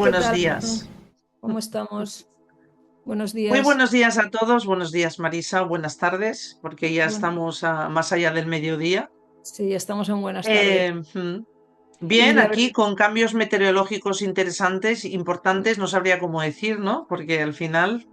¿Qué buenos tal? días. ¿Cómo estamos? Buenos Muy días. buenos días a todos. Buenos días, Marisa. Buenas tardes, porque ya Bueno, estamos más allá del mediodía. sí, estamos en buenas tardes. Eh, mm, Y Bien, la aquí verdad, con cambios meteorológicos interesantes, importantes, no sabría cómo decir, ¿no? Porque al final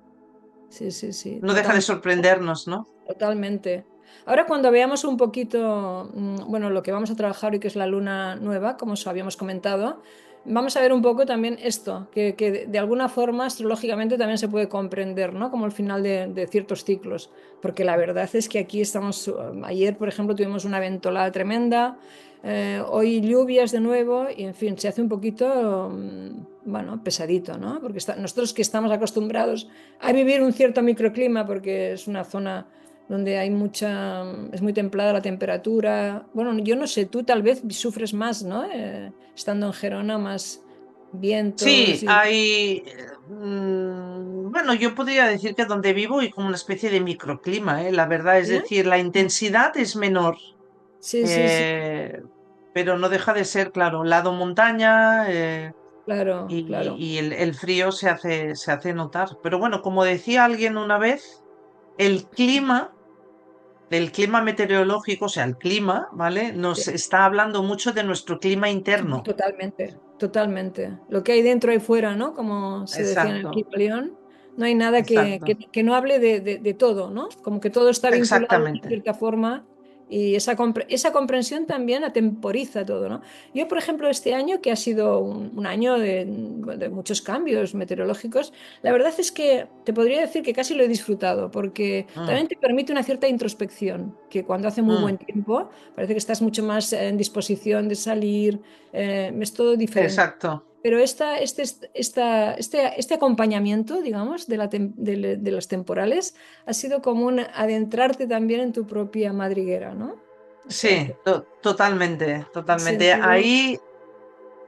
sí, sí, sí, no deja de totalmente, sorprendernos, ¿no? totalmente. Ahora cuando veamos un poquito, bueno, lo que vamos a trabajar hoy, que es la luna nueva, como os habíamos comentado, vamos a ver un poco también esto, que de alguna forma astrológicamente también se puede comprender, ¿no? Como el final de ciertos ciclos, porque la verdad es que aquí estamos, ayer, por ejemplo, tuvimos una ventolada tremenda, hoy lluvias de nuevo, y en fin, se hace un poquito, bueno, pesadito, ¿no? Porque nosotros que estamos acostumbrados a vivir un cierto microclima, porque es una zona donde hay mucha, es muy templada la temperatura. Bueno, yo no sé, tú tal vez sufres más, ¿no? Estando en Gerona, más vientos Sí, y... hay, bueno, yo podría decir que donde vivo hay como una especie de microclima, ¿eh? La verdad, es ¿Eh? decir, la intensidad es menor. Sí, sí, sí, Eh, pero no deja de ser, claro, lado montaña, claro, y, claro. y el frío se hace notar. Pero bueno, como decía alguien una vez, el clima, el clima meteorológico, o sea, el clima, ¿vale? Sí, Nos está hablando mucho de nuestro clima interno. totalmente, totalmente. Lo que hay dentro y fuera, ¿no? Como se decía en el Exacto, Clima León, no hay nada exacto, que no hable de todo, ¿no? Como que todo está vinculado de exactamente. cierta forma y esa comprensión también atemporiza todo, ¿no? Yo, por ejemplo, este año, que ha sido un año de muchos cambios meteorológicos, la verdad es que te podría decir que casi lo he disfrutado, porque Mm, también te permite una cierta introspección, que cuando hace muy mm, buen tiempo parece que estás mucho más en disposición de salir, es todo diferente. exacto. Pero este acompañamiento, digamos, de las temporales, ha sido como un adentrarte también en tu propia madriguera, ¿no? O sea, Sí, totalmente, he totalmente. sentido,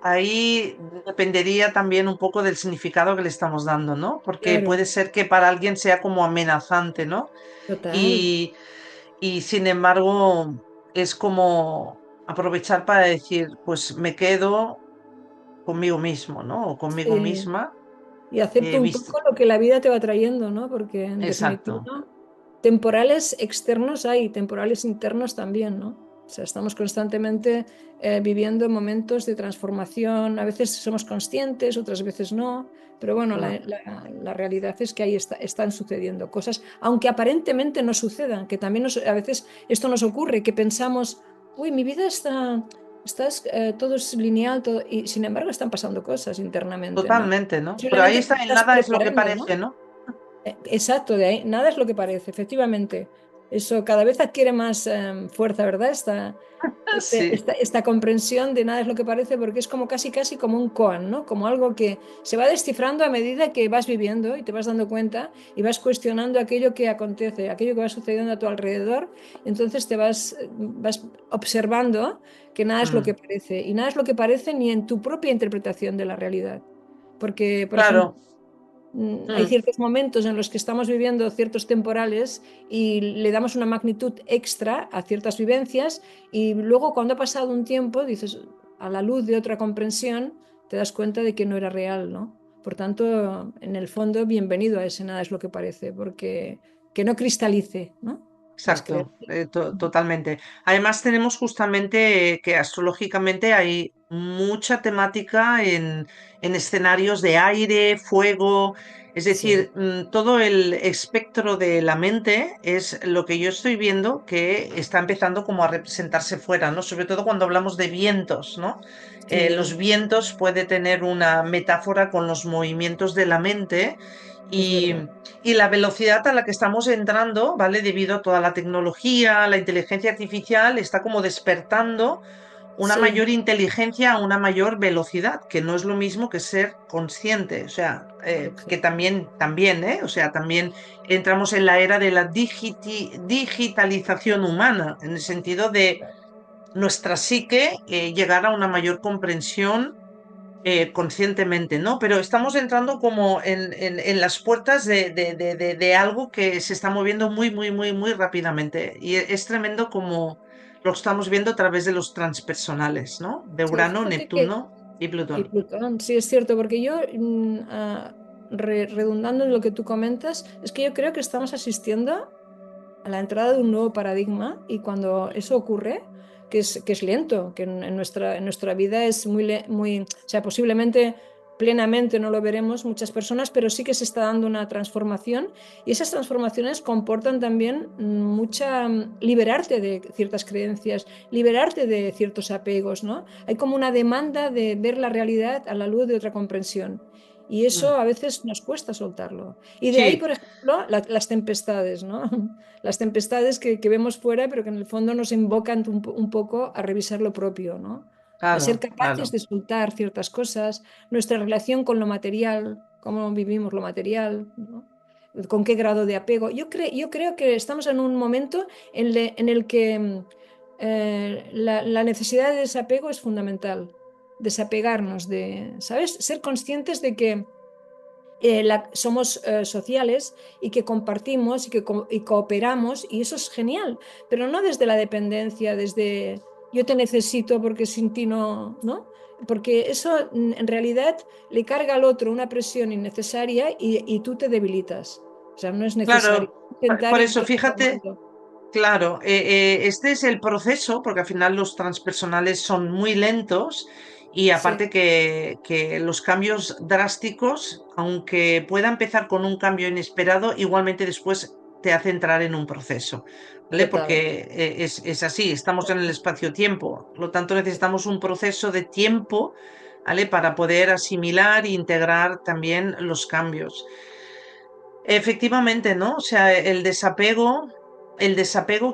Ahí dependería también un poco del significado que le estamos dando, ¿no? Porque claro, puede ser que para alguien sea como amenazante, ¿no? total. Y, y sin embargo es como aprovechar para decir, pues me quedo conmigo mismo, ¿no? O conmigo Sí. misma. Y acepto un Visto. poco lo que la vida te va trayendo, ¿no? Porque en Exacto. definitiva, temporales externos hay, temporales internos también, ¿no? O sea, estamos constantemente viviendo momentos de transformación, a veces somos conscientes, otras veces no, pero bueno, Mm, la realidad es que ahí están sucediendo cosas, aunque aparentemente no sucedan, que también a veces esto nos ocurre, que pensamos, uy, mi vida todo es lineal, todo, y sin embargo están pasando cosas internamente, ¿no? totalmente, ¿no? Pero ahí Posiblemente te está, el estás nada es lo que preparando, parece, ¿no? ¿no? Exacto, de ahí, nada es lo que parece, efectivamente. Eso cada vez adquiere más fuerza, ¿verdad? Sí. Esta comprensión de nada es lo que parece, porque es como casi, casi como un koan, ¿no? Como algo que se va descifrando a medida que vas viviendo y te vas dando cuenta y vas cuestionando aquello que acontece, aquello que va sucediendo a tu alrededor. Entonces vas observando que nada es lo Mm, que parece y nada es lo que parece ni en tu propia interpretación de la realidad. Porque, por ejemplo, claro. hay Mm, ciertos momentos en los que estamos viviendo ciertos temporales y le damos una magnitud extra a ciertas vivencias y luego cuando ha pasado un tiempo, dices, a la luz de otra comprensión, te das cuenta de que no era real, ¿no? Por tanto, en el fondo, bienvenido a ese nada es lo que parece, porque que no cristalice, ¿no? Las exacto, creencias. totalmente. Además, tenemos justamente que astrológicamente hay mucha temática en escenarios de aire, fuego, es Sí, decir, todo el espectro de la mente es lo que yo estoy viendo que está empezando como a representarse fuera, ¿no? Sobre todo cuando hablamos de vientos, ¿no? Los sí, vientos puede tener una metáfora con los movimientos de la mente. es Y, verdad. y la velocidad a la que estamos entrando, ¿vale? Debido a toda la tecnología, la inteligencia artificial, está como despertando una Sí, mayor inteligencia a una mayor velocidad, que no es lo mismo que ser consciente, o sea, que también, ¿eh? O sea, también entramos en la era de la digitalización humana, en el sentido de nuestra psique llegar a una mayor comprensión conscientemente, ¿no? Pero estamos entrando como en las puertas de algo que se está moviendo muy, muy, muy, muy rápidamente. Y es tremendo como lo estamos viendo a través de los transpersonales, ¿no? De sí, Urano, fíjate que Neptuno. y Y Plutón. Plutón, sí es cierto, porque yo, redundando en lo que tú comentas, es que yo creo que estamos asistiendo a la entrada de un nuevo paradigma y cuando eso ocurre, que es lento, que en nuestra vida es muy, o sea, posiblemente plenamente no lo veremos muchas personas, pero sí que se está dando una transformación y esas transformaciones comportan también mucha liberarte de ciertas creencias, liberarte de ciertos apegos, ¿no? Hay como una demanda de ver la realidad a la luz de otra comprensión. Y Mm. eso a veces nos cuesta soltarlo. Y de ahí, Sí, por ejemplo, las tempestades, ¿no? Las tempestades que vemos fuera, pero que en el fondo nos invocan un poco a revisar lo propio, ¿no? A ser claro, capaces claro. de soltar ciertas cosas, nuestra relación con lo material, cómo vivimos lo material, ¿no? Con qué grado de apego. Yo creo que estamos en un momento en el que la necesidad de desapego es fundamental. Desapegarnos de, ¿sabes? Ser conscientes de que somos sociales y que compartimos y cooperamos y eso es genial, pero no desde la dependencia, desde yo te necesito porque sin ti no, ¿no? Porque eso en realidad le carga al otro una presión innecesaria y tú te debilitas. O sea, no es necesario Claro, intentar por eso ir fíjate, formando. claro, este es el proceso, porque al final los transpersonales son muy lentos y Sí, aparte que los cambios drásticos, aunque pueda empezar con un cambio inesperado, igualmente después te hace entrar en un proceso, ¿vale? total. Porque es así, estamos en el espacio-tiempo, por lo tanto necesitamos un proceso de tiempo, ¿vale? Para poder asimilar e integrar también los cambios. Efectivamente, ¿no? O sea, el desapego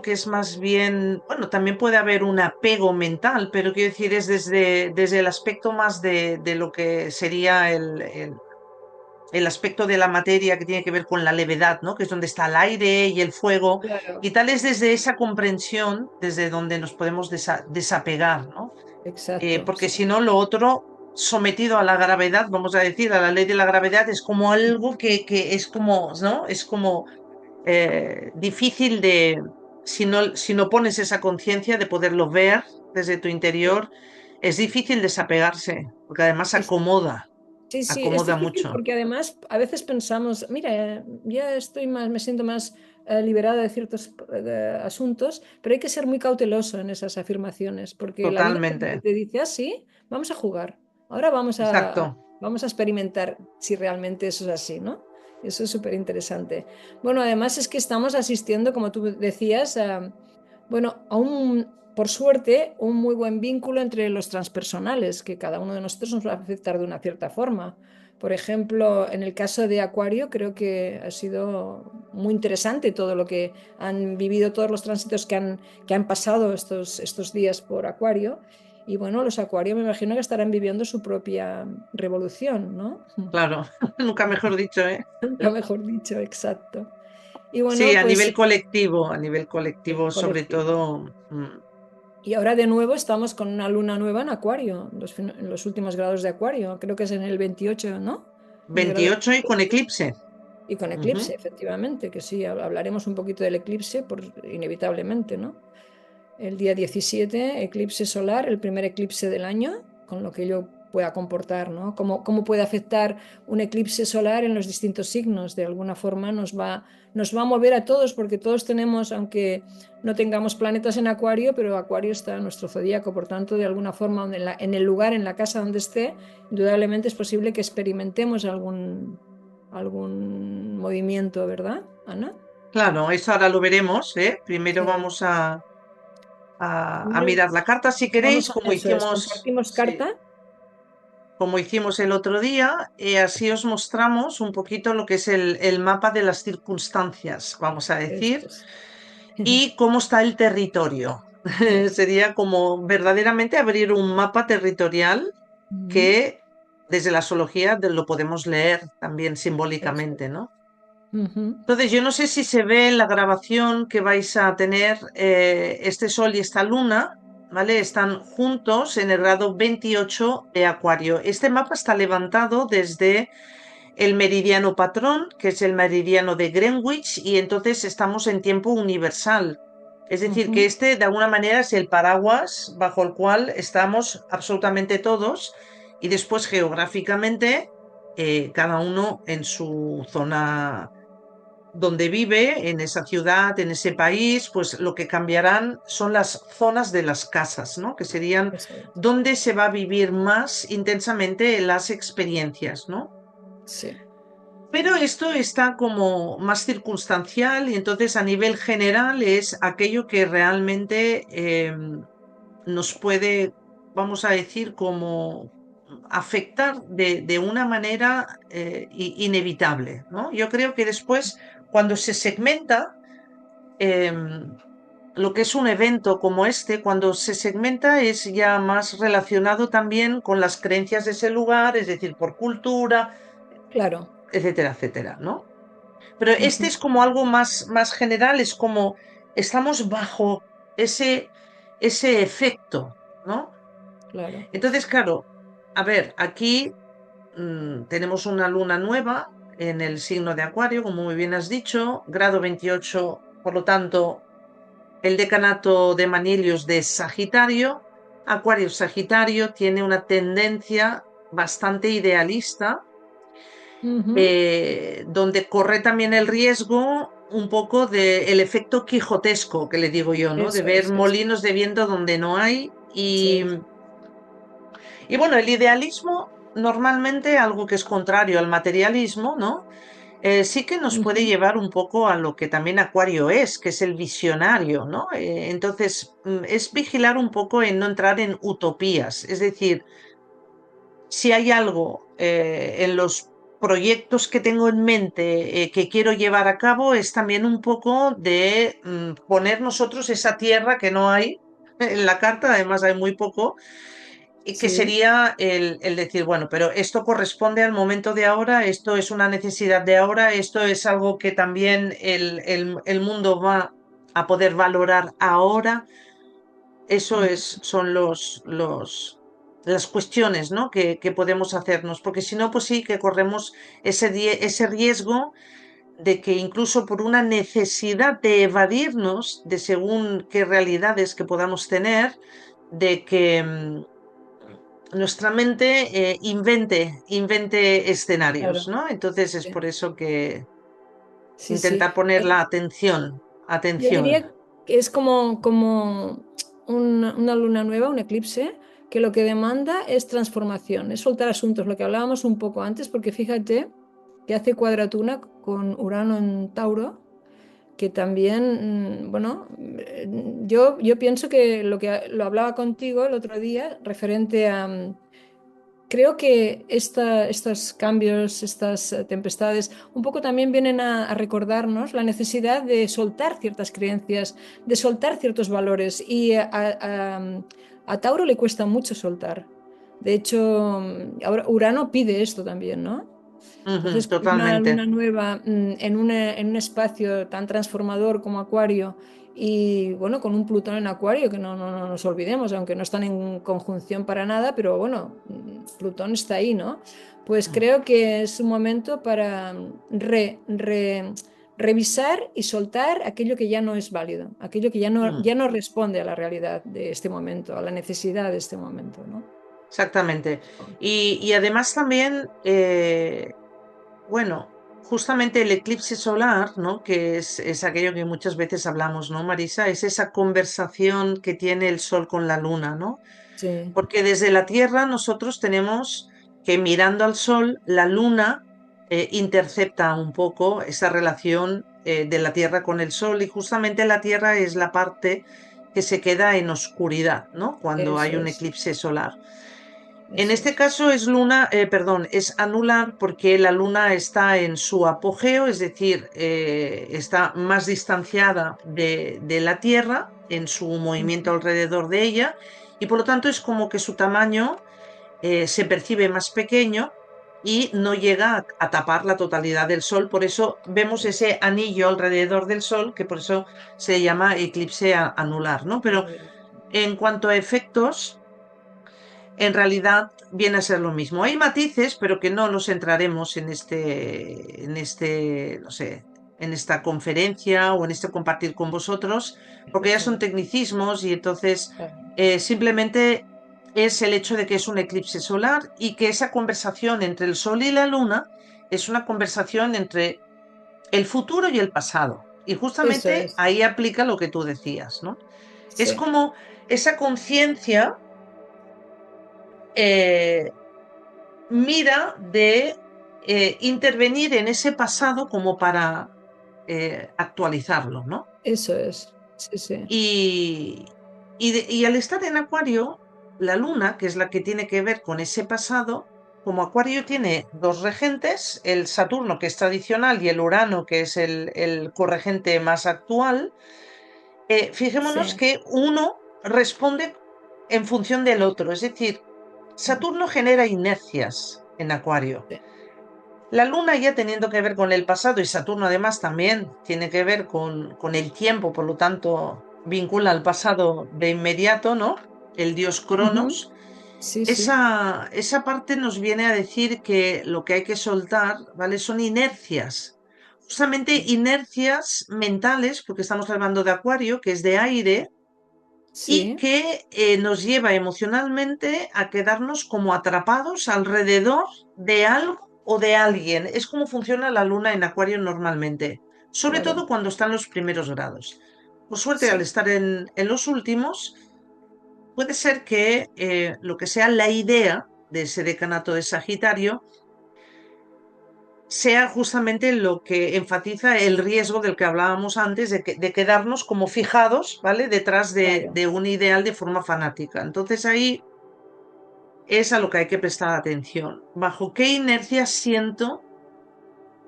que es más bien, bueno, también puede haber un apego mental, pero quiero decir, es desde el aspecto más de lo que sería el aspecto de la materia que tiene que ver con la levedad, ¿no? Que es donde está el aire y el fuego, Claro, y tal es desde esa comprensión, desde donde nos podemos desapegar, ¿no? exacto. Porque Sí. si no, lo otro, sometido a la gravedad, vamos a decir, a la ley de la gravedad, es como algo que es como, ¿no? Es como difícil de, si no pones esa conciencia de poderlo ver desde tu Sí. interior, es difícil desapegarse, porque además Es Sí, sí, es acomoda difícil mucho. porque además a veces pensamos, mira, ya estoy más, me siento más liberada de ciertos asuntos, pero hay que ser muy cauteloso en esas afirmaciones porque la vida Totalmente. te dice, ah, sí, vamos a jugar, ahora Exacto. vamos a experimentar si realmente eso es así, ¿no? Eso es súper interesante. Bueno, además es que estamos asistiendo, como tú decías, bueno, a por suerte, un muy buen vínculo entre los transpersonales, que cada uno de nosotros nos va a afectar de una cierta forma. Por ejemplo, en el caso de Acuario, creo que ha sido muy interesante todo lo que han vivido, todos los tránsitos que han pasado estos días por Acuario. Y bueno, los Acuario me imagino que estarán viviendo su propia revolución, ¿no? Claro, nunca mejor dicho, ¿eh? Lo mejor dicho, exacto. Y Sí, bueno, pues a nivel colectivo sobre colectivo. todo. Y ahora de nuevo estamos con una luna nueva en Acuario, en los últimos grados de Acuario. Creo que es en el 28, ¿no? Mi grado 28 y con eclipse. y con eclipse, Ujú. efectivamente, que sí, hablaremos un poquito del eclipse inevitablemente, ¿no? El día 17 eclipse solar, el primer eclipse del año, con lo que ello pueda comportar, ¿no? Cómo puede afectar un eclipse solar en los distintos signos. De alguna forma nos va a mover a todos, porque todos tenemos, aunque no tengamos planetas en Acuario, pero Acuario está en nuestro zodíaco, por tanto, de alguna forma, en el lugar, en la casa donde esté, indudablemente es posible que experimentemos algún movimiento, ¿verdad, Ana? Claro, eso ahora lo veremos, ¿eh? Primero Sí. vamos a Primero mirar la carta si vamos queréis, a eso, es, compartimos sí, carta. como hicimos el otro día, así os mostramos un poquito lo que es el mapa de las circunstancias, vamos a Eso decir, es. y cómo está el territorio. Sería como verdaderamente abrir un mapa territorial Ujú. que desde la astrología lo podemos leer también Eso simbólicamente, es. ¿no? Ujú. Entonces, yo no sé si se ve en la grabación que vais a tener este Sol y esta Luna, ¿vale? Están juntos en el grado 28 de Acuario. Este mapa está levantado desde el meridiano patrón, que es el meridiano de Greenwich, y entonces estamos en tiempo universal. Es decir, que Ujú. este de alguna manera es el paraguas bajo el cual estamos absolutamente todos. Y después geográficamente, cada uno en su zona donde vive, en esa ciudad, en ese país, pues lo que cambiarán son las zonas de las casas, ¿no? Que serían Eso es. donde se va a vivir más intensamente las experiencias, ¿no? Sí, Pero esto está como más circunstancial y entonces a nivel general es aquello que realmente nos puede, vamos a decir, como afectar de una manera inevitable, ¿no? Yo creo que después, cuando se segmenta, eh, lo que es un evento como este, cuando se segmenta es ya más relacionado también con las creencias de ese lugar, es decir, por cultura, claro. etcétera, etcétera, ¿no? Pero este Ujú, es como algo más general, es como estamos bajo ese, ese efecto, ¿no? claro. Entonces, claro, a ver, aquí tenemos una luna nueva en el signo de Acuario, como muy bien has dicho, grado 28, por lo tanto, el decanato de Manilios de Sagitario. Acuario Sagitario tiene una tendencia bastante idealista, Ujú, donde corre también el riesgo un poco del efecto quijotesco, que le digo yo, ¿no? De eso ver es, eso molinos de viento donde no hay. sí. Y bueno, el idealismo normalmente, algo que es contrario al materialismo, ¿no? Sí que nos puede Ujú, llevar un poco a lo que también Acuario es, que es el visionario, ¿no? Entonces, es vigilar un poco en no entrar en utopías, es decir, si hay algo en los proyectos que tengo en mente que quiero llevar a cabo, es también un poco de poner nosotros esa tierra que no hay en la carta, además hay muy poco, y que sí. sería el decir, bueno, pero esto corresponde al momento de ahora, esto es una necesidad de ahora, esto es algo que también el mundo va a poder valorar ahora. Eso Ujú, son las cuestiones, ¿no? que podemos hacernos, porque si no, pues sí que corremos ese riesgo de que incluso por una necesidad de evadirnos de según qué realidades que podamos tener, de que nuestra mente invente escenarios, claro. ¿no? Entonces es Sí, por eso que sí, sí. intentar poner la atención, Yo atención. diría que es como una luna nueva, un eclipse, que lo que demanda es transformación, es soltar asuntos, lo que hablábamos un poco antes, porque fíjate que hace cuadratura con Urano en Tauro, que también, bueno, yo pienso que lo hablaba contigo el otro día referente a, creo que estos cambios, estas tempestades, un poco también vienen a recordarnos la necesidad de soltar ciertas creencias, de soltar ciertos valores. Y a Tauro le cuesta mucho soltar. De hecho, ahora Urano pide esto también, ¿no? Ujú, Entonces, con una totalmente. luna nueva en un espacio tan transformador como Acuario y bueno, con un Plutón en Acuario, que no nos olvidemos, aunque no están en conjunción para nada, pero bueno, Plutón está ahí, ¿no? Pues creo que es un momento para revisar y soltar aquello que ya no es válido, aquello que Mm. ya no responde a la realidad de este momento, a la necesidad de este momento, ¿no? Exactamente. Y además también, bueno, justamente el eclipse solar, ¿no? Que es aquello que muchas veces hablamos, ¿no, Marisa? Es esa conversación que tiene el Sol con la Luna, ¿no? Sí. Porque desde la Tierra nosotros tenemos que mirando al Sol, la Luna intercepta un poco esa relación de la Tierra con el Sol y justamente la Tierra es la parte que se queda en oscuridad, ¿no? Cuando hay Eso un es, eclipse solar. En eso este es. caso es luna, perdón, es anular porque la luna está en su apogeo, es decir, está más distanciada de la Tierra en su movimiento Ujú. alrededor de ella y por lo tanto es como que su tamaño se percibe más pequeño y no llega a tapar la totalidad del Sol. Por eso vemos Es- ese anillo alrededor del Sol, que por eso se llama eclipse anular, ¿no? Pero en cuanto a efectos en realidad viene a ser lo mismo. Hay matices, pero que no los entraremos no sé, en esta conferencia o en este compartir con vosotros, porque ya Eso son es. tecnicismos y entonces Claro. simplemente es el hecho de que es un eclipse solar y que esa conversación entre el Sol y la Luna es una conversación entre el futuro y el pasado. Y Eso justamente es, ahí aplica lo que tú decías, ¿no? Es sí, como esa conciencia eh, mira de intervenir en ese pasado como para actualizarlo, ¿no? eso es, sí, sí, Y, y al estar en Acuario, la Luna, que es la que tiene que ver con ese pasado, como Acuario tiene dos regentes, el Saturno, que es tradicional, y el Urano, que es el corregente más actual, fijémonos sí, que uno responde en función del otro, es decir, Saturno genera inercias en Acuario. sí, La Luna ya teniendo que ver con el pasado y Saturno además también tiene que ver con el tiempo, por lo tanto vincula al pasado de inmediato, ¿no? El dios ujú, Cronos. sí, sí, Esa parte nos viene a decir que lo que hay que soltar, ¿vale? Son inercias. Justamente inercias mentales, porque estamos hablando de Acuario, que es de aire, y sí, que nos lleva emocionalmente a quedarnos como atrapados alrededor de algo o de alguien. Es como funciona la luna en Acuario normalmente, sobre claro, todo cuando están los primeros grados. Por suerte, al sí. estar en los últimos, puede ser que lo que sea la idea de ese decanato de Sagitario sea justamente lo que enfatiza el riesgo del que hablábamos antes, de quedarnos como fijados, ¿vale? Detrás Claro, de un ideal de forma fanática. Entonces ahí es a lo que hay que prestar atención. ¿Bajo qué inercia siento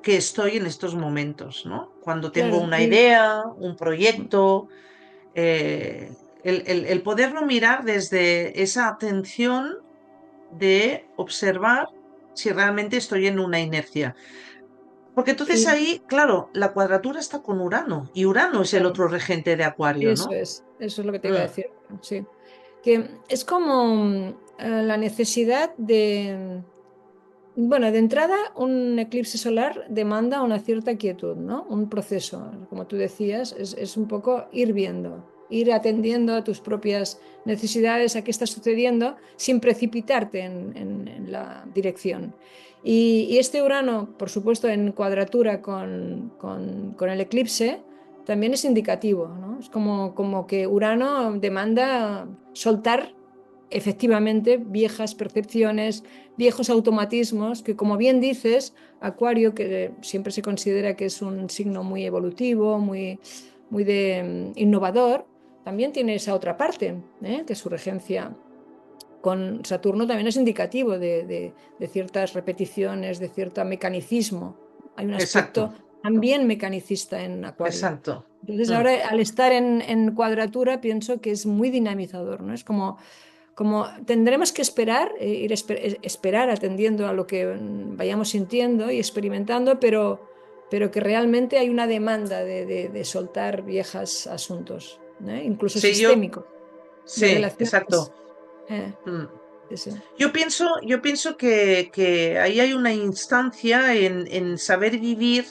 que estoy en estos momentos, ¿no? Cuando tengo claro. una Y idea, un proyecto, eh, el poderlo mirar desde esa atención de observar si realmente estoy en una inercia. Porque entonces y ahí, claro, la cuadratura está con Urano y Urano es el claro, otro regente de Acuario, ¿no? eso es lo que te iba a Mm, decir, sí. Que es como la necesidad de, bueno, de entrada, un eclipse solar demanda una cierta quietud, ¿no? Un proceso, como tú decías, es un poco ir viendo, ir atendiendo a tus propias necesidades, a qué está sucediendo, sin precipitarte en la dirección. Y este Urano, por supuesto, en cuadratura con el eclipse, también es indicativo, ¿no? Es como que Urano demanda soltar efectivamente viejas percepciones, viejos automatismos, que como bien dices, Acuario, que siempre se considera que es un signo muy evolutivo, muy de innovador, también tiene esa otra parte, que su regencia con Saturno también es indicativo de ciertas repeticiones, de cierto mecanicismo. Hay un aspecto exacto, también mecanicista en Acuario. exacto. Entonces Mm. ahora al estar en cuadratura pienso que es muy dinamizador, ¿no? Es como tendremos que esperar, esperar atendiendo a lo que vayamos sintiendo y experimentando, pero que realmente hay una demanda de soltar viejos asuntos, incluso Sí, yo, sistémicos, de sí, exacto. relaciones. Eh, Mm. sí, sí. Yo pienso que ahí hay una instancia en saber vivir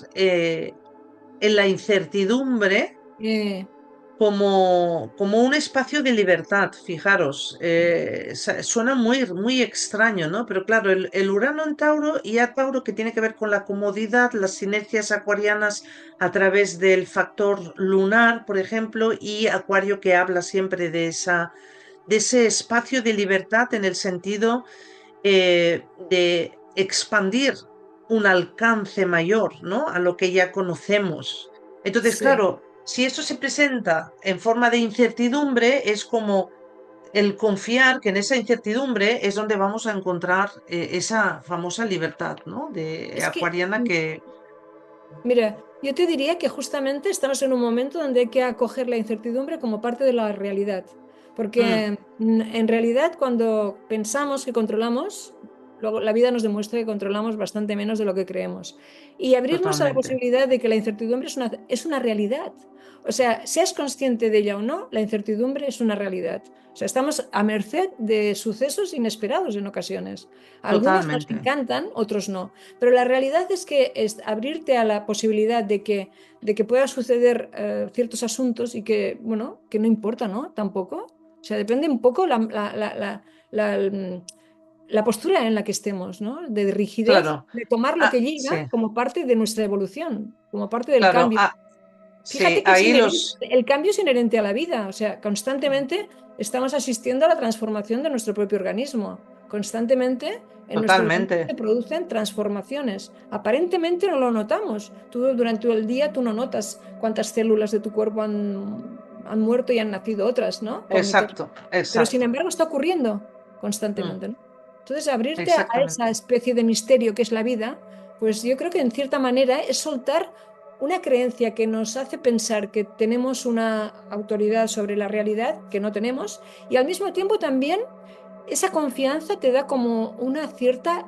en la incertidumbre Eh, como un espacio de libertad, fijaros. Suena muy extraño, ¿no? Pero claro, el Urano en Tauro y a Tauro que tiene que ver con la comodidad, las sinergias acuarianas a través del factor lunar, por ejemplo, y Acuario que habla siempre de ese espacio de libertad en el sentido de expandir un alcance mayor, ¿no? A lo que ya conocemos. Entonces, sí. claro, si eso se presenta en forma de incertidumbre, es como el confiar que en esa incertidumbre es donde vamos a encontrar esa famosa libertad, ¿no? De Es que, acuariana que... mira, yo te diría que justamente estamos en un momento donde hay que acoger la incertidumbre como parte de la realidad. Mm, Porque en realidad cuando pensamos que controlamos, luego la vida nos demuestra que controlamos bastante menos de lo que creemos. Y abrirnos a la totalmente. posibilidad de que la incertidumbre es una realidad. O sea, seas consciente de ella o no, la incertidumbre es una realidad. O sea, estamos a merced de sucesos inesperados en ocasiones. Algunos nos Totalmente. encantan, otros no. Pero la realidad es que es abrirte a la posibilidad de que puedan suceder ciertos asuntos y que, bueno, que no importa, ¿no? Tampoco. O sea, depende un poco la postura en la que estemos, ¿no? De rigidez, claro. de tomar lo Ah, que llega sí, como parte de nuestra evolución, como parte del claro. cambio. Ah, sí, Fíjate que es ahí los... el cambio es inherente a la vida, o sea, constantemente estamos asistiendo a la transformación de nuestro propio organismo. Constantemente en nuestro organismo Totalmente. se producen transformaciones. Aparentemente no lo notamos. Tú durante el día tú no notas cuántas células de tu cuerpo han muerto y han nacido otras, ¿no? Por Exacto, pero sin exacto. embargo está ocurriendo Mm, constantemente, ¿no? Entonces, abrirte a esa exactamente. especie de misterio que es la vida, pues yo creo que en cierta manera es soltar una creencia que nos hace pensar que tenemos una autoridad sobre la realidad que no tenemos y al mismo tiempo también esa confianza te da como una cierta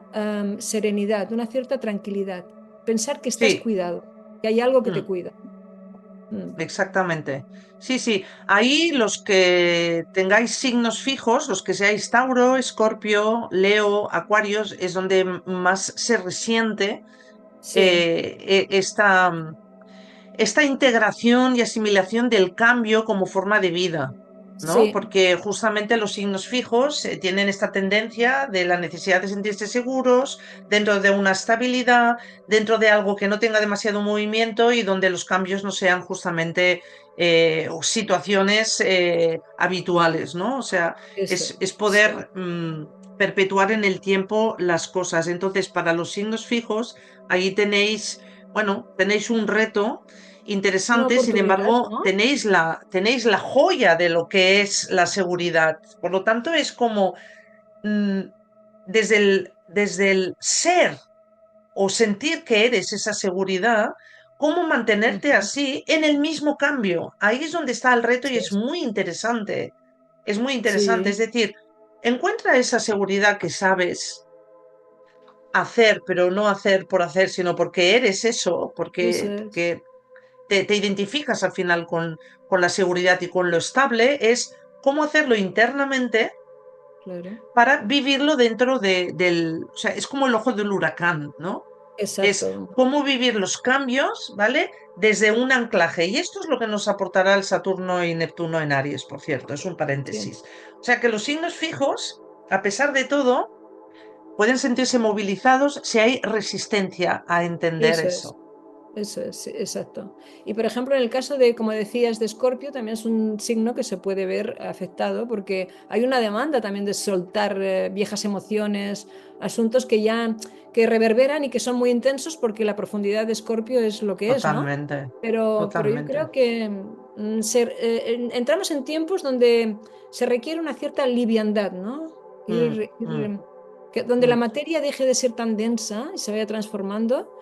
serenidad, una cierta tranquilidad. Pensar que estás Sí. cuidado, que hay algo que te Mm. cuida. Mm. Exactamente. Sí, sí. Ahí los que tengáis signos fijos, los que seáis Tauro, Escorpio, Leo, Acuarios, es donde más se resiente Sí, esta integración y asimilación del cambio como forma de vida, ¿no? sí, Porque justamente los signos fijos tienen esta tendencia de la necesidad de sentirse seguros dentro de una estabilidad, dentro de algo que no tenga demasiado movimiento y donde los cambios no sean justamente situaciones habituales, ¿no? O sea, eso es es. poder perpetuar en el tiempo las cosas. Entonces, para los signos fijos, ahí tenéis, bueno, tenéis un reto Una interesante, sin oportunidad, embargo, ¿no? tenéis la joya de lo que es la seguridad. Por lo tanto, es como mm, desde el ser o sentir que eres esa seguridad, cómo mantenerte Ujú. así en el mismo cambio. Ahí es donde está el reto y Eso es es. muy interesante. Es muy interesante. Es Sí, decir, encuentra esa seguridad que sabes hacer, pero no hacer por hacer, sino porque eres eso, eso porque, es. porque te identificas al final con la seguridad y con lo estable, es cómo hacerlo internamente Claro. para vivirlo dentro del, o sea, es como el ojo del huracán, ¿no? Es Exacto. cómo vivir los cambios, ¿vale? Desde un anclaje. Y esto es lo que nos aportará el Saturno y Neptuno en Aries, por cierto, es un Sí, paréntesis. O sea que los signos fijos, a pesar de todo, pueden sentirse movilizados si hay resistencia a entender eso es. eso. Eso es, sí, exacto. Y por ejemplo, en el caso de, como decías, de Escorpio, también es un signo que se puede ver afectado porque hay una demanda también de soltar viejas emociones, asuntos que ya que reverberan y que son muy intensos porque la profundidad de Escorpio es lo que es, ¿no? Totalmente, Pero yo totalmente. creo que entramos en tiempos donde se requiere una cierta liviandad, ¿no? Mm, mm, Donde la mm, materia deje de ser tan densa y se vaya transformando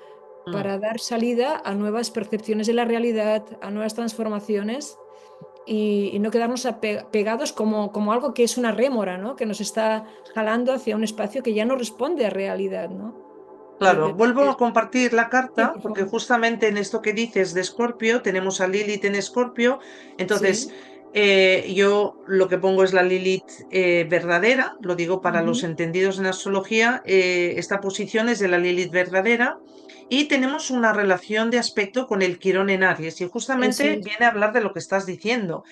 mm. para dar salida a nuevas percepciones de la realidad, a nuevas transformaciones y no quedarnos pegados como algo que es una rémora, ¿no? Que nos está jalando hacia un espacio que ya no responde a realidad, ¿no? Claro, vuelvo a compartir la Sí, carta por porque favor. justamente en esto que dices de Escorpio tenemos a Lilith en Escorpio, entonces Sí. yo lo que pongo es la Lilith verdadera, lo digo para los Ujú. entendidos en astrología, esta posición es de la Lilith verdadera y tenemos una relación de aspecto con el Quirón en Aries y Eso justamente es. viene a hablar de lo que estás diciendo.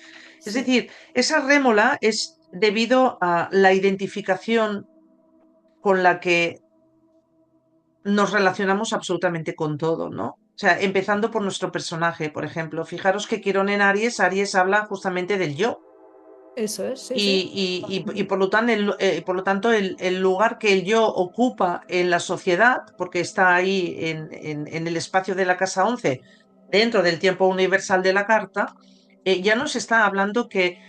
Es Sí. decir, esa rémola es debido a la identificación con la que nos relacionamos absolutamente con todo, ¿no? O sea, empezando por nuestro personaje, por ejemplo. Fijaros que Quirón en Aries, Aries habla justamente del yo. Eso es, sí, sí. Y por lo tanto, el lugar que el yo ocupa en la sociedad, porque está ahí en el espacio de la casa 11 dentro del tiempo universal de la carta, ya nos está hablando que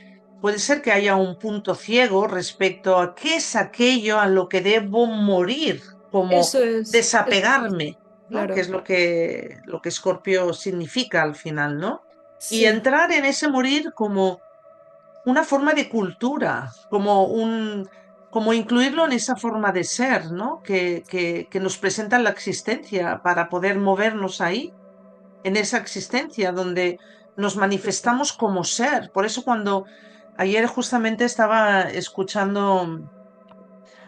puede ser que haya un punto ciego respecto a qué es aquello a lo que debo morir, como Eso es, desapegarme, ¿no? Que es claro. lo que Escorpio significa al final, ¿no? Y Sí, entrar en ese morir como una forma de cultura, como incluirlo en esa forma de ser, ¿no? Que nos presenta la existencia para poder movernos ahí, en esa existencia donde nos manifestamos como ser. Por eso cuando ayer justamente estaba escuchando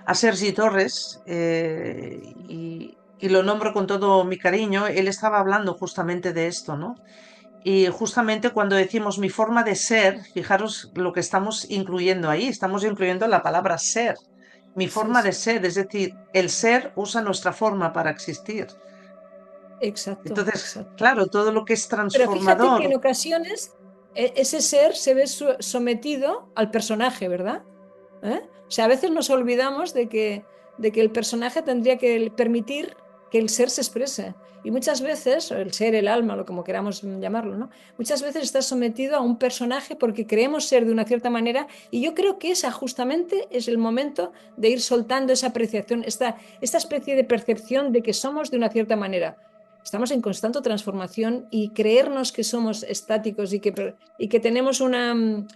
a Sergi Torres, y lo nombro con todo mi cariño, él estaba hablando justamente de esto, ¿no? Y justamente cuando decimos mi forma de ser, fijaros lo que estamos incluyendo ahí, estamos incluyendo la palabra ser, mi Sí, forma de sí, ser, es decir, el ser usa nuestra forma para existir. exacto, Entonces, exacto. claro, todo lo que es Pero fíjate que en transformador, ocasiones ese ser se ve sometido al personaje, ¿verdad? ¿Eh? O sea, a veces nos olvidamos de que el personaje tendría que permitir que el ser se exprese. Y muchas veces, el ser, el alma, lo como queramos llamarlo, ¿no? Muchas veces está sometido a un personaje porque creemos ser de una cierta manera y yo creo que esa justamente es el momento de ir soltando esa apreciación, esta especie de percepción de que somos de una cierta manera. Estamos en constante transformación y creernos que somos estáticos y que tenemos una,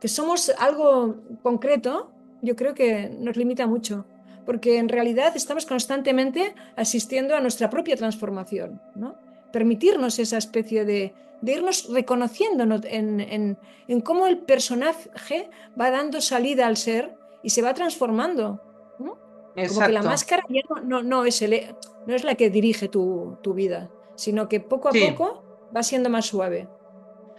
que somos algo concreto, yo creo que nos limita mucho, porque en realidad estamos constantemente asistiendo a nuestra propia transformación, ¿no? Permitirnos esa especie de irnos reconociendo en cómo el personaje va dando salida al ser y se va transformando, ¿no? Como que la exacto, máscara ya no es la que dirige tu vida, sino que poco a sí, poco va siendo más suave.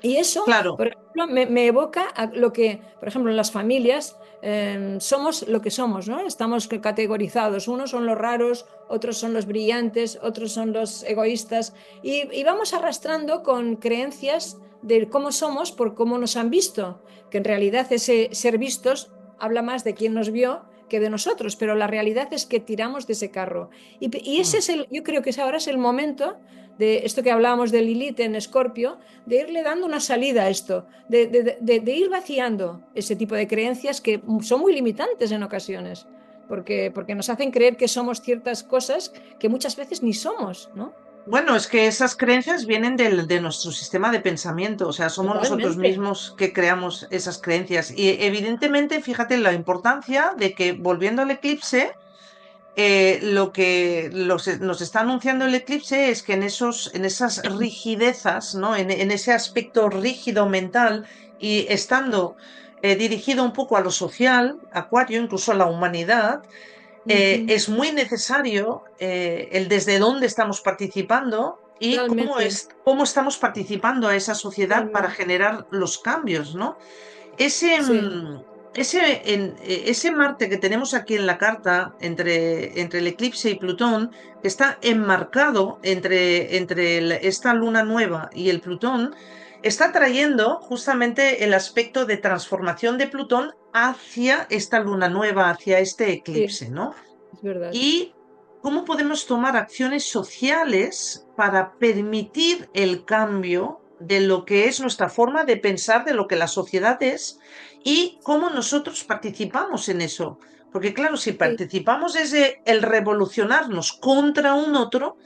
Y eso, claro, por ejemplo, me evoca a lo que, por ejemplo, en las familias somos lo que somos, ¿no? Estamos categorizados. Unos son los raros, otros son los brillantes, otros son los egoístas. Y vamos arrastrando con creencias de cómo somos por cómo nos han visto, que en realidad ese ser vistos habla más de quién nos vio que de nosotros, pero la realidad es que tiramos de ese carro. Y ese mm, es yo creo que ahora es el momento de esto que hablábamos de Lilith en Escorpio, de irle dando una salida a esto, de ir vaciando ese tipo de creencias que son muy limitantes en ocasiones, porque nos hacen creer que somos ciertas cosas que muchas veces ni somos, ¿no? bueno, es que esas creencias vienen de nuestro sistema de pensamiento, o sea, somos nosotros Totalmente. mismos que creamos esas creencias. Y evidentemente, fíjate la importancia de que, volviendo al eclipse, lo que nos está anunciando el eclipse es que en esas rigidezas, ¿no? En ese aspecto rígido mental y estando dirigido un poco a lo social, Acuario, incluso a la humanidad, Uh -huh. es muy necesario el desde dónde estamos participando y Totalmente, cómo estamos participando a esa sociedad para totalmente. generar los cambios, ¿no? Ese, Sí, ese Marte que tenemos aquí en la carta, entre el eclipse y Plutón, que está enmarcado entre esta luna nueva y el Plutón, está trayendo justamente el aspecto de transformación de Plutón hacia esta luna nueva, hacia este sí, eclipse, ¿no? es verdad. Y cómo podemos tomar acciones sociales para permitir el cambio de lo que es nuestra forma de pensar, de lo que la sociedad es y cómo nosotros participamos en eso. Porque claro, si Sí, participamos desde el revolucionarnos contra un otro,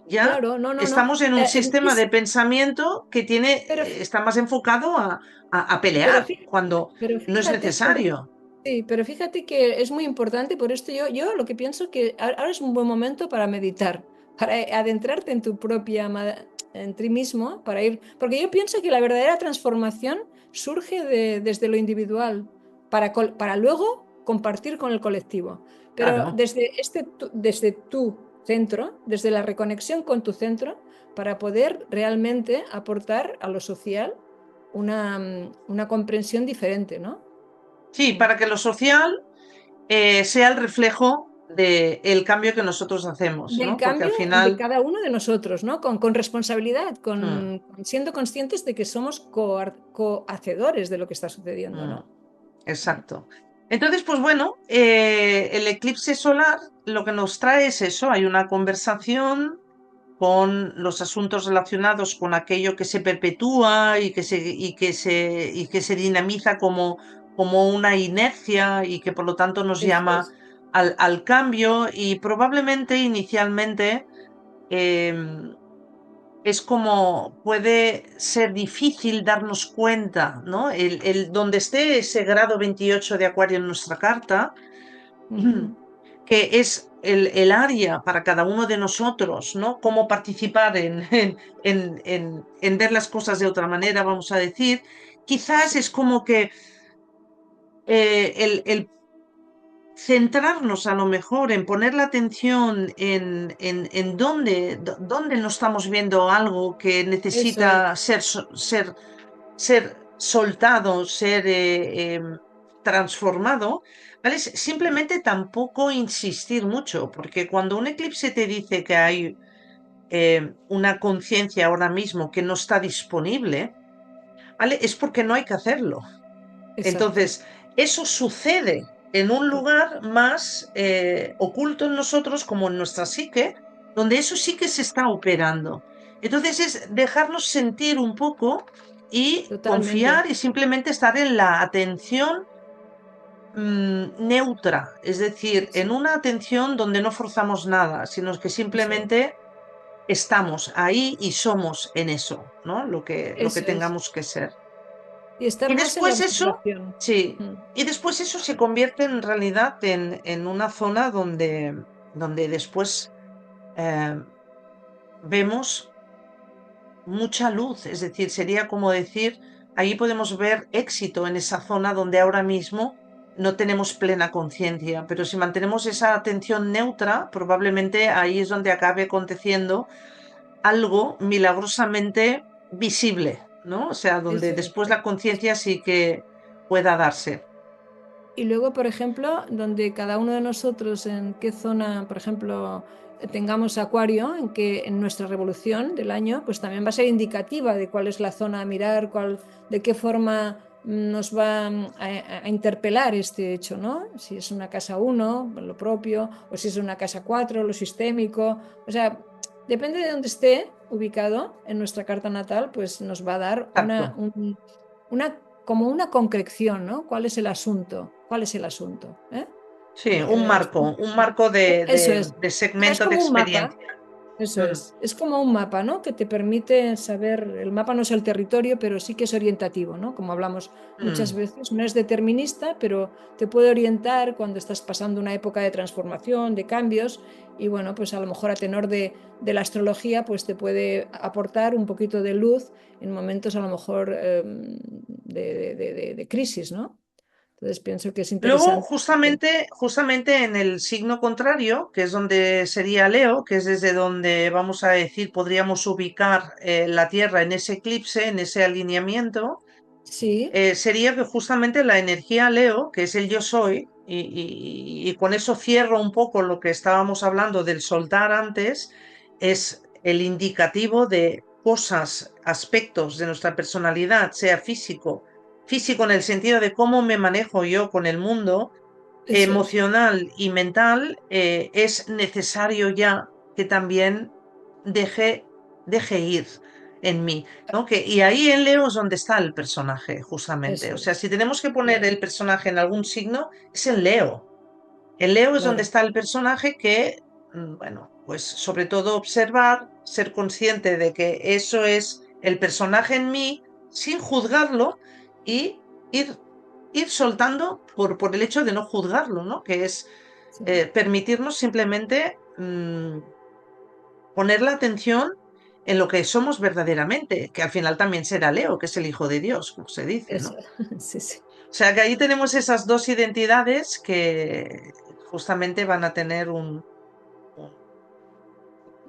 ya claro, no, no, no. estamos en un sistema de pensamiento que Pero, está más enfocado a pero, pelear fí- cuando pero no es fíjate, necesario. sí, pero fíjate que es muy importante, por esto yo lo que pienso que ahora es un buen momento para meditar, para adentrarte en tu en ti mismo, para ir, porque yo pienso que la verdadera transformación surge desde lo individual, para luego compartir con el colectivo. Pero Claro. desde tu centro, desde la reconexión con tu centro, para poder realmente aportar a lo social una comprensión diferente, ¿no? Sí, para que lo social sea el reflejo del cambio que nosotros hacemos, Del ¿no? Porque al cambio de final, cada uno de nosotros, ¿no? Con responsabilidad, mm, siendo conscientes de que somos cohacedores de lo que está sucediendo, mm, ¿no? exacto. Entonces, pues bueno, el eclipse solar lo que nos trae es eso, hay una conversación con los asuntos relacionados con aquello que se perpetúa y que se dinamiza como una inercia y que por lo tanto nos Eso llama es. al cambio y probablemente inicialmente em, es como puede ser difícil darnos cuenta, ¿no? Donde esté ese grado 28 de Acuario en nuestra carta, Ujú. que es el área para cada uno de nosotros, ¿no? Cómo participar en ver las cosas de otra manera, vamos a decir. Quizás Sí, es como que el centrarnos a lo mejor en poner la atención en dónde no estamos viendo algo que Eso es, necesita ser soltado, ser transformado, ¿vale? Simplemente tampoco insistir mucho, porque cuando un eclipse te dice que hay una conciencia ahora mismo que no está disponible, ¿vale? Es porque no hay que hacerlo. exacto. Entonces, eso sucede en un lugar más oculto en nosotros, como en nuestra psique, donde eso sí que se está operando. Entonces, es dejarnos sentir un poco y Totalmente. confiar y simplemente estar en la atención neutra, es decir, Eso, en una atención donde no forzamos nada, sino que eso es. simplemente estamos ahí y somos en eso, ¿no? Lo que Eso es. tengamos que ser. Y estar Y más en la después eso, observación. sí, Mm. y después eso se convierte en realidad en una zona donde después eh, vemos mucha luz, es decir, sería como decir, ahí podemos ver éxito en esa zona donde ahora mismo no tenemos plena conciencia, pero si mantenemos esa atención neutra, probablemente ahí es donde acabe aconteciendo algo milagrosamente visible, ¿no? O sea, donde Eso es. después la conciencia sí que pueda darse. Y luego, por ejemplo, donde cada uno de nosotros, en qué zona, por ejemplo, tengamos acuario, en que en nuestra revolución del año, pues también va a ser indicativa de cuál es la zona a mirar, de qué forma nos va a interpelar este hecho, ¿no? Si es una casa uno, lo propio, o si es una casa 4, lo sistémico. O sea, depende de dónde esté ubicado en nuestra carta natal, pues nos va a dar Exacto. una como una concreción, ¿no? ¿Cuál es el asunto? ¿Cuál es el asunto? ¿Eh? Sí, un marco Eso es. de Es segmento de como un mapa. experiencia. Eso Mm, es como un mapa, ¿no? Que te permite saber, el mapa no es el territorio, pero sí que es orientativo, ¿no? Como hablamos muchas mm. veces, no es determinista, pero te puede orientar cuando estás pasando una época de transformación, de cambios, y bueno, pues a lo mejor a tenor de la astrología, pues te puede aportar un poquito de luz en momentos a lo mejor de crisis, ¿no? Entonces pienso que es Luego, interesante. justamente en el signo contrario, que es donde sería Leo, que es desde donde vamos a decir, podríamos ubicar la Tierra en ese eclipse, en ese alineamiento, Sí, sería que justamente la energía Leo, que es el yo soy, y con eso cierro un poco lo que estábamos hablando del soltar antes, es el indicativo de cosas, aspectos de nuestra personalidad, sea físico en el sentido de cómo me manejo yo con el mundo, eso es. emocional y mental, es necesario ya que también deje, deje ir en mí, ¿no? Y ahí en Leo es donde está el personaje, justamente. Eso O sea, es. si tenemos que poner Claro, el personaje en algún signo, es en Leo. En Leo es donde claro. está el personaje que, bueno, pues sobre todo observar, ser consciente de que eso es el personaje en mí, sin juzgarlo y ir, ir soltando por el hecho de no juzgarlo, ¿no? Que es Sí. permitirnos simplemente poner la atención en lo que somos verdaderamente, que al final también será Leo, que es el Hijo de Dios, como se dice, Eso, ¿no? sí, sí. O sea que ahí tenemos esas dos identidades que justamente van a tener un,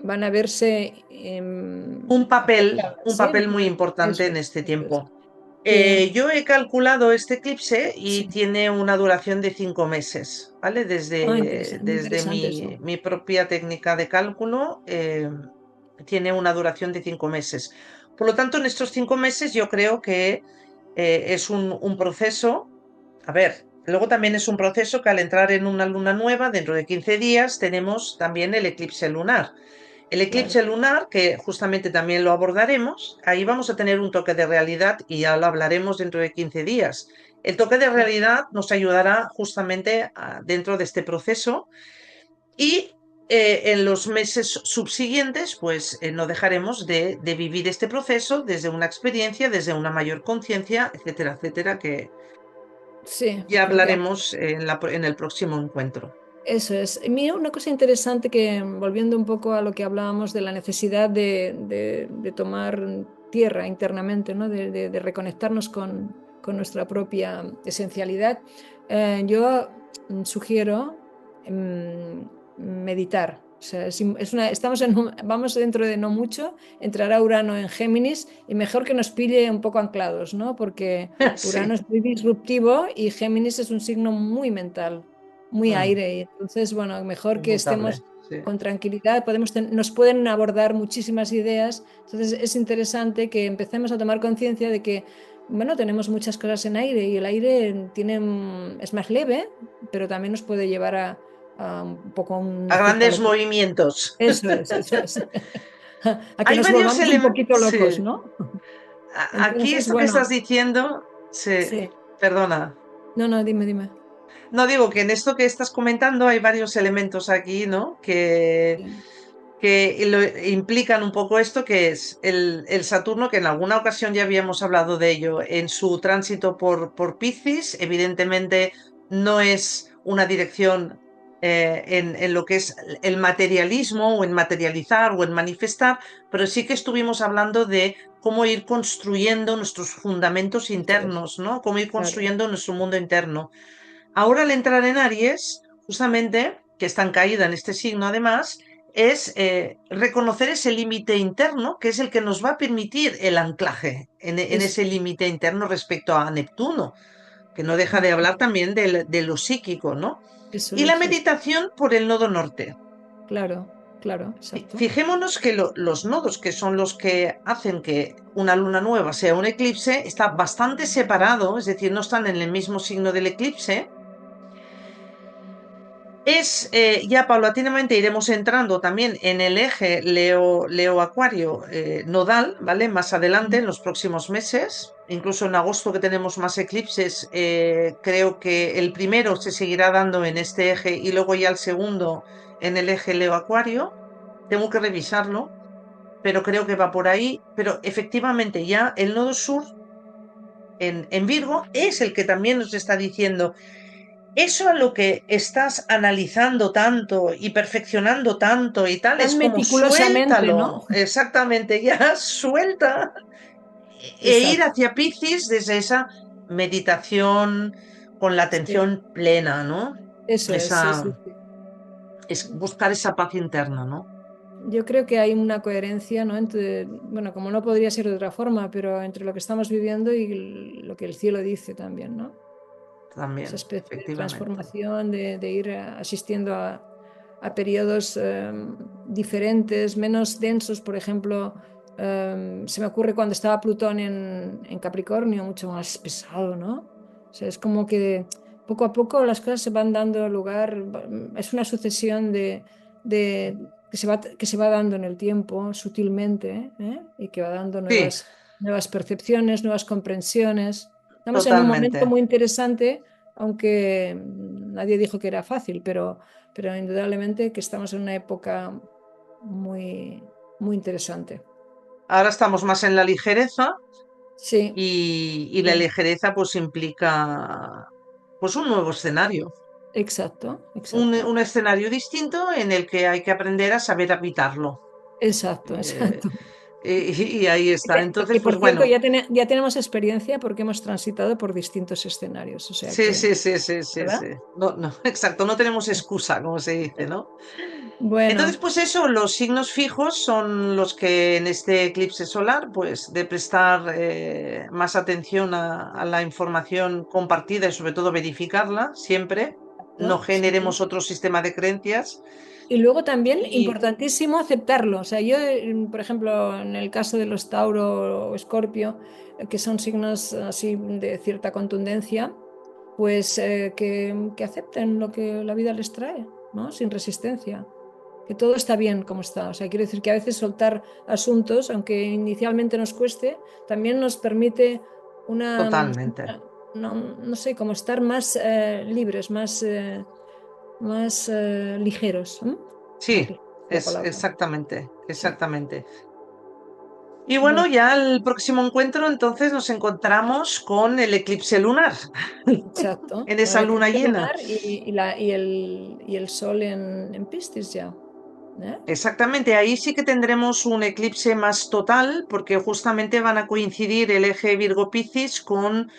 Van a verse afectadas, un ¿sí? papel muy importante Eso en es, este eso es. tiempo. Que, Yo he calculado este eclipse y sí. tiene una duración de 5 meses, ¿vale? Ah, muy Desde interesante eso. mi propia técnica de cálculo, tiene una duración de 5 meses. Por lo tanto, en estos 5 meses yo creo que es un proceso. A ver, luego también es un proceso que al entrar en una luna nueva, dentro de 15 días, tenemos también el eclipse lunar. El Claro, eclipse lunar, que justamente también lo abordaremos, ahí vamos a tener un toque de realidad y ya lo hablaremos dentro de 15 días. El toque de claro. realidad nos ayudará justamente dentro de este proceso y en los meses subsiguientes, pues no dejaremos de vivir este proceso desde una experiencia, desde una mayor conciencia, etcétera, etcétera, que Sí, ya porque hablaremos en el próximo encuentro. eso es. Mira, una cosa interesante que, volviendo un poco a lo que hablábamos de la necesidad de tomar tierra internamente, ¿no? De reconectarnos con nuestra propia esencialidad. Yo sugiero meditar. O sea, vamos dentro de no mucho, entrará Urano en Géminis y mejor que nos pille un poco anclados, ¿no? Porque Urano Sí, es muy disruptivo y Géminis es un signo muy mental, muy mm, aire. Y entonces, bueno, mejor que inmutable. estemos Sí. con tranquilidad, nos pueden abordar muchísimas ideas. Entonces es interesante que empecemos a tomar conciencia de que, bueno, tenemos muchas cosas en aire y el aire es más leve, pero también nos puede llevar a un poco A una cierta grandes locura. movimientos. Eso es, eso es. A que Hay nos varios volvamos un elementos. poquito locos, Sí. ¿no? Aquí Entonces, esto que estás bueno, diciendo, sí, sí. perdona. No, no, dime, dime. No digo que en esto que estás comentando hay varios elementos aquí, ¿no? Sí, Que implican un poco esto, que es el Saturno, que en alguna ocasión ya habíamos hablado de ello, en su tránsito por Piscis, evidentemente no es una dirección en lo que es el materialismo o en materializar o en manifestar, pero sí que estuvimos hablando de cómo ir construyendo nuestros fundamentos eso es, internos, ¿no? Cómo ir claro. construyendo nuestro mundo interno. Ahora al entrar en Aries, justamente, que está en caída en este signo además, es reconocer ese límite interno, que es el que nos va a permitir el anclaje en Eso ese es. límite interno respecto a Neptuno, que no deja de hablar también de lo psíquico, ¿no? Eso Y la es, eso. meditación por el nodo norte. Claro, claro, exacto. Fijémonos que los nodos, que son los que hacen que una luna nueva sea un eclipse, está bastante separado, es decir, no están en el mismo signo del eclipse. Ya paulatinamente iremos entrando también en el eje Leo-Acuario nodal, ¿vale? Más adelante, en los próximos meses. Incluso en agosto, que tenemos más eclipses, creo que el primero se seguirá dando en este eje y luego ya el segundo en el eje Leo-Acuario. Tengo que revisarlo, pero creo que va por ahí. Pero efectivamente ya el nodo sur en Virgo es el que también nos está diciendo eso a lo que estás analizando tanto y perfeccionando tanto y tal, es Tan como meticulosamente, ¿no? suéltalo, exactamente, ya suelta ir Exacto. hacia Piscis desde esa meditación con la Sí, atención plena, ¿no? eso es, sí, Esa, sí, sí. es buscar esa paz interna, ¿no? Yo creo que hay una coherencia, ¿no? Entre, bueno, como no podría ser de otra forma, pero entre lo que estamos viviendo y lo que el cielo dice también, ¿no? Esa También, especie de efectivamente. transformación, de ir asistiendo a periodos diferentes, menos densos, por ejemplo. Se me ocurre cuando estaba Plutón en Capricornio, mucho más pesado, ¿no? O sea, es como que poco a poco las cosas se van dando lugar, es una sucesión de que se va dando en el tiempo sutilmente, ¿eh? Y que va dando Sí, nuevas percepciones, nuevas comprensiones. Estamos en un momento totalmente. muy interesante, aunque nadie dijo que era fácil, pero indudablemente que estamos en una época muy, muy interesante. Ahora estamos más en la ligereza Sí, y la sí, ligereza pues implica pues un nuevo escenario. exacto, un, exacto, un escenario distinto en el que hay que aprender a saber habitarlo. exacto, Eh, exacto. y ahí está. Y Entonces, pues por cierto, bueno, ya tenemos experiencia porque hemos transitado por distintos escenarios, o sea sí, que, sí, sí, sí, sí, sí. ¿verdad? No, no, exacto, no tenemos excusa, como se dice, ¿no? Entonces, Bueno, pues eso, los signos fijos son los que en este eclipse solar, pues de prestar más atención a la información compartida y sobre todo verificarla siempre. No sí. generemos otro sistema de creencias. Y luego también, Y importantísimo, aceptarlo. O sea, yo, por ejemplo, en el caso de los Tauro o Escorpio, que son signos así de cierta contundencia, pues que acepten lo que la vida les trae, ¿no? Sin resistencia. Que todo está bien como está. O sea, quiero decir que a veces soltar asuntos, aunque inicialmente nos cueste, también nos permite una, totalmente. no sé, como estar más libres, más ligeros. ¿M? Más Sí, ligera es la es palabra. exactamente, Sí. exactamente. Y bueno, Bueno, ya el próximo encuentro entonces nos encontramos con el eclipse lunar, exacto. en Con esa el luna eclipse llena. lunar y el sol en Piscis ya. ¿Eh? Exactamente, ahí sí que tendremos un eclipse más total porque justamente van a coincidir el eje Virgo-Piscis con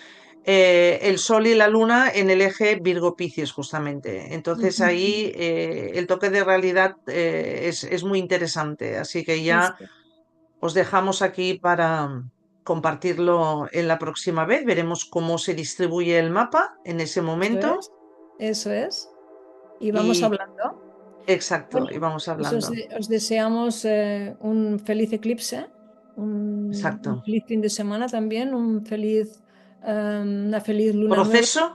el Sol y la Luna en el eje Virgo-Piscis, justamente. Entonces Ujú. ahí el toque de realidad es muy interesante. Así que ya Eso, os dejamos aquí para compartirlo en la próxima vez. Veremos cómo se distribuye el mapa en ese eso momento. es, eso es. Y vamos Y hablando. exacto, Bueno, y vamos pues hablando. os deseamos un feliz eclipse, un Exacto. feliz fin de semana también, una feliz luna nueva. Proceso,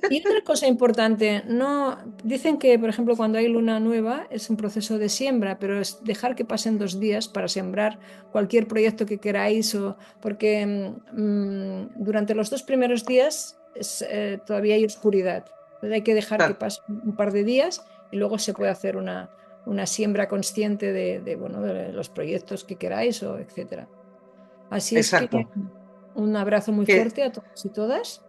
Y otra cosa importante, no, dicen que, por ejemplo, cuando hay luna nueva es un proceso de siembra, pero es dejar que pasen 2 días para sembrar cualquier proyecto que queráis, o, porque durante los 2 primeros días todavía hay oscuridad. Entonces hay que dejar que claro, pasen un par de días y luego se puede hacer una siembra consciente bueno, de los proyectos que queráis, o etcétera. Así es que exacto. un abrazo muy Que fuerte a todos y todas.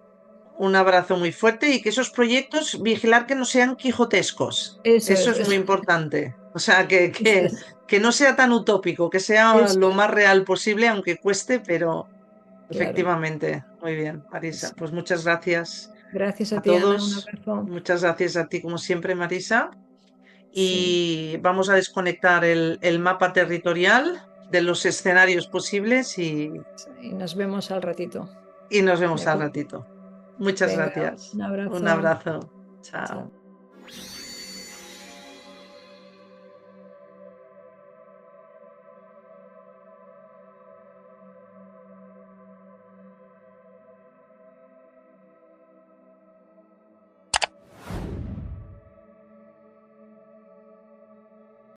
un abrazo muy fuerte y que esos proyectos, vigilar que no sean quijotescos. Eso Eso es, es muy importante. O sea, que, eso que, es. que no sea tan utópico, que sea Eso lo es, más real posible, aunque cueste, pero claro. efectivamente. Muy bien, Marisa. Eso. Pues muchas gracias Gracias a a ti, Ana. Un todos. abrazo. Muchas gracias a ti, como siempre, Marisa. Sí, Y vamos a desconectar el mapa territorial de los escenarios posibles sí, y nos vemos al ratito. y nos ¿De vemos al acuerdo? ratito. Muchas Venga, gracias. un Un abrazo. abrazo. Chao. Chao.